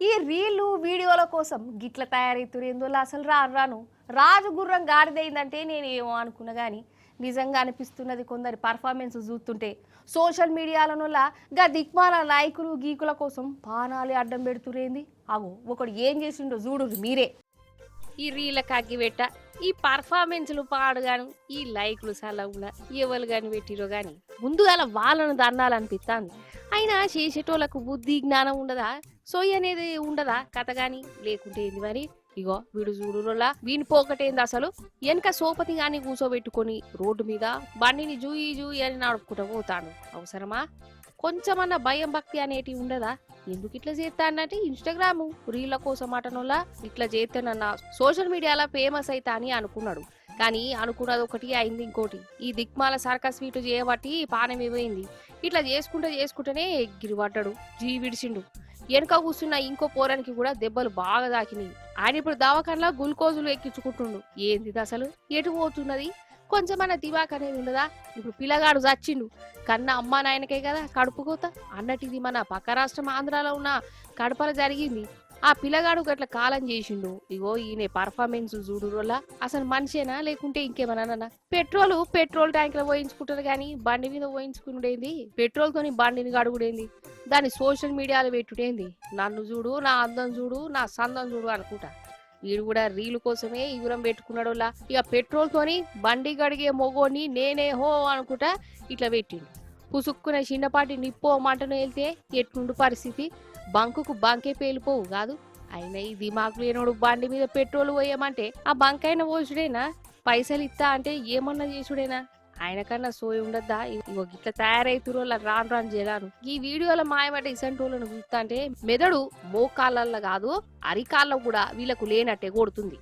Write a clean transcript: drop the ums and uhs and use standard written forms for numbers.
ఈ రీళ్లు వీడియోల కోసం గిట్ల తయారైతురేందో అసలు రాను రాజు గుర్రం గాడిదైందంటే నేను ఏమో అనుకున్నా కానీ నిజంగా అనిపిస్తున్నది కొందరి పర్ఫార్మెన్స్ చూస్తుంటే సోషల్ మీడియాలనొల్ల గా దిక్మాల నాయకులు గీకుల కోసం పానాలి అడ్డం పెడుతురేంది అగో ఒకడు ఏం చేసిండో చూడు మీరే ఈ రీల కగ్గిపెట్ట ఈ పర్ఫార్మెన్స్లు పాడుగాను ఈ లైక్లు సలవున ఎవరు గాని పెట్టిరో గాని ముందుగా వాళ్ళను దన్నాలనిపిస్తాంది అయినా చేసేటోళ్ళకు బుద్ధి జ్ఞానం ఉండదా సోయి అనేది ఉండదా కథ గాని లేకుంటే ఏంది మరి ఇగో వీడు చూడురోలా వీని పోకటేంది అసలు వెనక సోపతి గాని కూసోబెట్టుకొని రోడ్డు మీద బండిని జూయి జూయి అని నడుపుకుంటూ పోతాను అవసరమా కొంచెమన్నా భయం భక్తి అనేటి ఉండదా ఎందుకు ఇట్లా చేస్తా అన్నట్టు ఇన్స్టాగ్రామ్ రీళ్ల కోసం అటనోలా ఇట్లా చేస్తానన్న సోషల్ మీడియాలో ఫేమస్ అయితా అని అనుకున్నాడు కానీ అనుకున్నది ఒకటి అయింది ఇంకోటి ఈ దిక్మాల సర్కస్ స్వీట్ చేయబట్టి పానం ఏమైంది ఇట్లా చేసుకుంటేనే ఎగిరి పడ్డాడు జీ విడిచిండు వెనక కూర్చున్న ఇంకో పోరానికి కూడా దెబ్బలు బాగా తాకినాయి ఆయన ఇప్పుడు దవాఖానలో గ్లూకోజులు ఎక్కించుకుంటుండు ఏంది అసలు ఎటు పోతున్నది కొంచెమన్నా దివాక్ అనేది ఉండదా ఇప్పుడు పిల్లగాడు చచ్చిండు కన్నా అమ్మా నాయనకే కదా కడుపు కోత అన్నట్టు ఇది మన పక్క రాష్ట్రం ఆంధ్రాలో ఉన్న కడపల జరిగింది ఆ పిల్లగాడు గట్ల కాలం చేసిండు ఇగో ఈయన పర్ఫార్మెన్స్ చూడు వల్ల అసలు మనిషేనా లేకుంటే ఇంకేమన్నా పెట్రోల్ ట్యాంక్ లో పోయించుకుంటారు గాని బండి మీద పోయించుకునేది పెట్రోల్ తోని బండిని గడుగుడేంది దాన్ని సోషల్ మీడియాలో పెట్టుడేంది నన్ను చూడు నా అందం చూడు నా సందం చూడు అనుకుంటా వీడు కూడా రీలు కోసమే ఇగురం పెట్టుకున్నాడులా ఇక పెట్రోల్ తోని బండి గడిగే మొగోని నేనే హో అనుకుంటా ఇట్లా పెట్టిండు పుసుక్కున చిన్నపాటి నిప్పో మంటను వెళ్తే ఎట్లుండు పరిస్థితి బంకుకు బంకే పేలిపోవు కాదు అయినా ఈ దిమాకు లేనోడు బండి మీద పెట్రోల్ పోయమంటే ఆ బంకైనా పోసుడేనా పైసలు ఇస్తా అంటే ఏమన్నా చేసుడేనా ఆయన కన్నా సోయి ఉండద్దా ఇగో ఇట్లా తయారైతురోళ్ళ రాను జలాను ఈ వీడియోలో మాయమట ఇసంటోళ్ళను చూస్తా అంటే మెదడు మోకాళ్ళల్లో కాదు అరికాళ్ళ కూడా వీళ్ళకు లేనట్టే కొడుతుంది